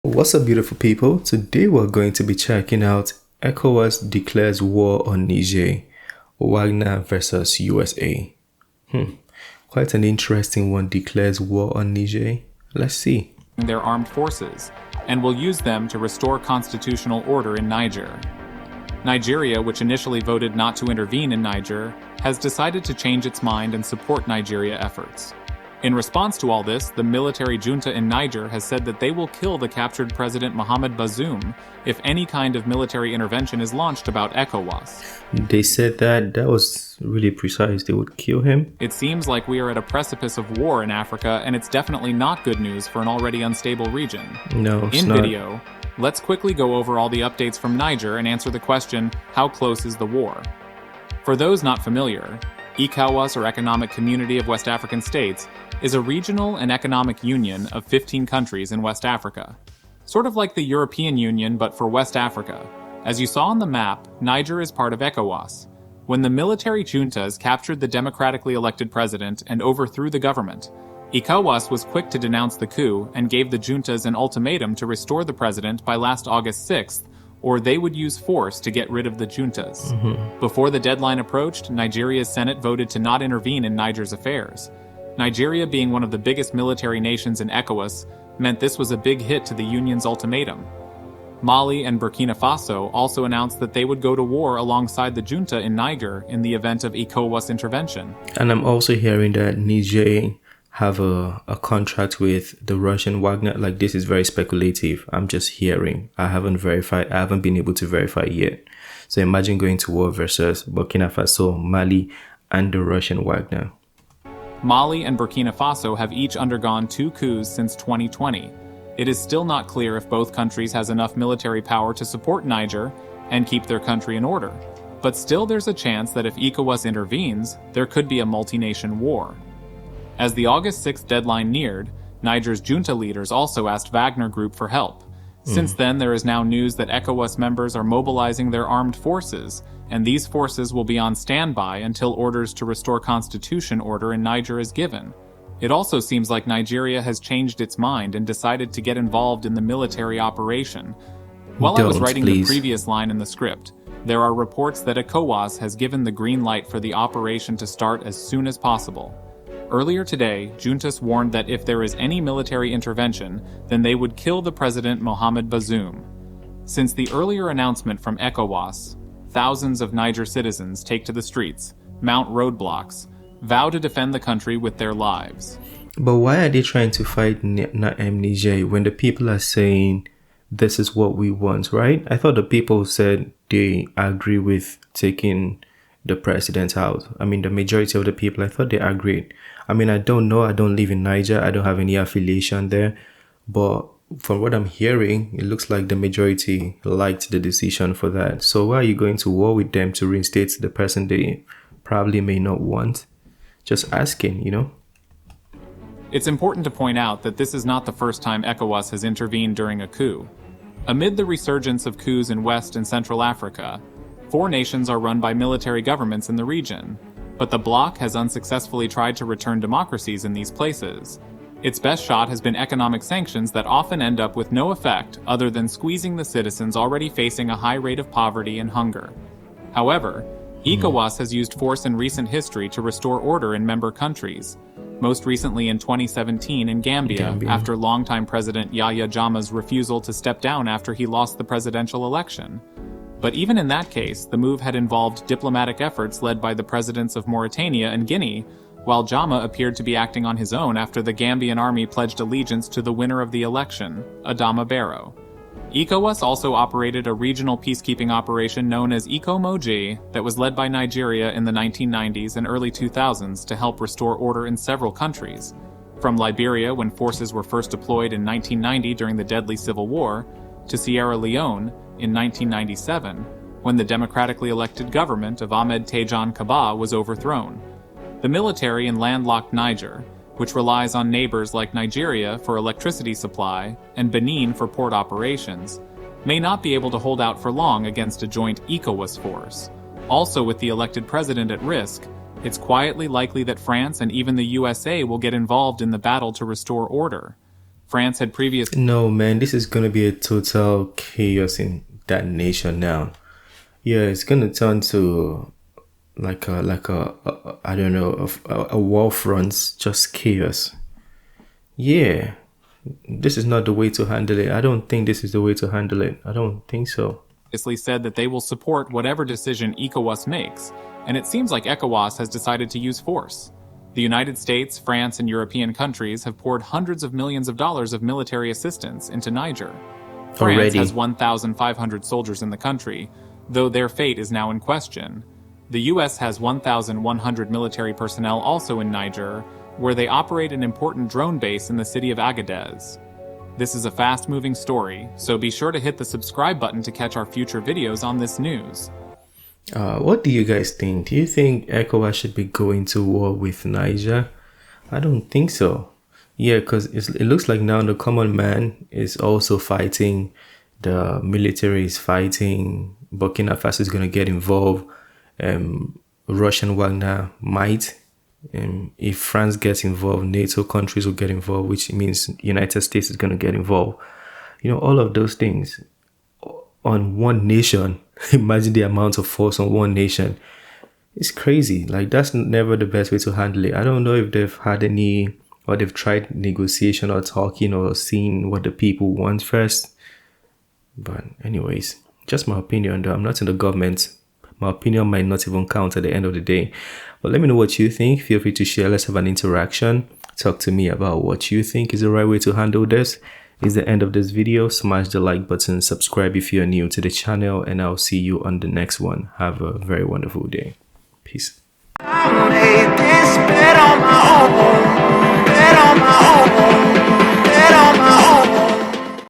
What's up, beautiful people? Today we're going to be checking out ECOWAS declares war on Niger, Wagner versus USA. Quite an interesting one. Declares war on Niger. Let's see. Their armed forces and will use them to restore constitutional order in Niger. Nigeria, which initially voted not to intervene in Niger, has decided to change its mind and support Nigeria efforts. In response to all this, the military junta in Niger has said that they will kill the captured President Mohamed Bazoum if any kind of military intervention is launched about ECOWAS. They said that was really precise. They would kill him. It seems like we are at a precipice of war in Africa, and it's definitely not good news for an already unstable region. No, it's In not. video, let's quickly go over all the updates from Niger and answer the question, how close is the war? For those not familiar, ECOWAS, or Economic Community of West African States, is a regional and economic union of 15 countries in West Africa. Sort of like the European Union, but for West Africa. As you saw on the map, Niger is part of ECOWAS. When the military juntas captured the democratically elected president and overthrew the government, ECOWAS was quick to denounce the coup and gave the juntas an ultimatum to restore the president by last August 6th, or they would use force to get rid of the juntas. Before the deadline approached, Nigeria's Senate voted to not intervene in Niger's affairs. Nigeria, being one of the biggest military nations in ECOWAS, meant this was a big hit to the Union's ultimatum. Mali and Burkina Faso also announced that they would go to war alongside the junta in Niger in the event of ECOWAS intervention. And I'm also hearing that Niger have a contract with the Russian Wagner. Like, this is very speculative. I'm just hearing. I haven't verified. I haven't been able to verify yet. So imagine going to war versus Burkina Faso, Mali, and the Russian Wagner. Mali and Burkina Faso have each undergone 2 coups since 2020. It is still not clear if both countries has enough military power to support Niger and keep their country in order. But still there's a chance that if ECOWAS intervenes, there could be a multi-nation war. As the August 6th deadline neared, Niger's junta leaders also asked Wagner Group for help. Since then, there is now news that ECOWAS members are mobilizing their armed forces, and these forces will be on standby until orders to restore constitution order in Niger is given. It also seems like Nigeria has changed its mind and decided to get involved in the military operation. While I was writing the previous line in the script, there are reports that ECOWAS has given the green light for the operation to start as soon as possible. Earlier today, juntas warned that if there is any military intervention, then they would kill the president Mohamed Bazoum. Since the earlier announcement from ECOWAS, thousands of Niger citizens take to the streets, mount roadblocks, vow to defend the country with their lives. But why are they trying to fight Niger when the people are saying this is what we want, right? I thought the people said they agree with taking the president out. I mean, the majority of the people, I thought they agreed. I mean, I don't know. I don't live in Niger. I don't have any affiliation there. But from what I'm hearing, it looks like the majority liked the decision for that. So why are you going to war with them to reinstate the person they probably may not want? Just asking, you know? It's important to point out that this is not the first time ECOWAS has intervened during a coup. Amid the resurgence of coups in West and Central Africa, 4 nations are run by military governments in the region, but the bloc has unsuccessfully tried to return democracies in these places. Its best shot has been economic sanctions that often end up with no effect other than squeezing the citizens already facing a high rate of poverty and hunger. However, ECOWAS has used force in recent history to restore order in member countries, most recently in 2017 in Gambia, after longtime President Yahya Jammeh's refusal to step down after he lost the presidential election. But even in that case, the move had involved diplomatic efforts led by the presidents of Mauritania and Guinea, while Jammeh appeared to be acting on his own after the Gambian army pledged allegiance to the winner of the election, Adama Barrow. ECOWAS also operated a regional peacekeeping operation known as ECOMOG that was led by Nigeria in the 1990s and early 2000s to help restore order in several countries. From Liberia, when forces were first deployed in 1990 during the deadly civil war, to Sierra Leone in 1997, when the democratically elected government of Ahmed Tejan Kaba was overthrown. The military in landlocked Niger, which relies on neighbors like Nigeria for electricity supply and Benin for port operations, may not be able to hold out for long against a joint ECOWAS force. Also, with the elected president at risk, it's quietly likely that France and even the USA will get involved in the battle to restore order. France had previously No, man, this is gonna be a total chaos in that nation now. Yeah, it's gonna turn to I don't know, a war front, just chaos. Yeah, this is not the way to handle it. I don't think this is the way to handle it. I don't think so. said that they will support whatever decision ECOWAS makes, and it seems like ECOWAS has decided to use force. The United States, France, and European countries have poured hundreds of millions of dollars of military assistance into Niger. France Already. has 1,500 soldiers in the country, though their fate is now in question. The U.S. has 1,100 military personnel also in Niger, where they operate an important drone base in the city of Agadez. This is a fast-moving story, so be sure to hit the subscribe button to catch our future videos on this news. What do you guys think? Do you think ECOWAS should be going to war with Niger? I don't think so. Yeah, because it looks like now the common man is also fighting. The military is fighting. Burkina Faso is going to get involved. Russian Wagner might. If France gets involved, NATO countries will get involved, which means United States is going to get involved. You know, all of those things on one nation. Imagine the amount of force on one nation. It's crazy. Like, that's never the best way to handle it. I don't know if they've had any, or they've tried negotiation or talking or seeing what the people want first. But anyways, just my opinion though. I'm not in the government. My opinion might not even count at the end of the day. But let me know what you think. Feel free to share. Let's have an interaction. Talk to me about what you think is the right way to handle this. Is the end of this video. Smash the like button. Subscribe if you're new to the channel. And I'll see you on the next one. Have a very wonderful day. Peace. I made this bet on my own. Bet on my own.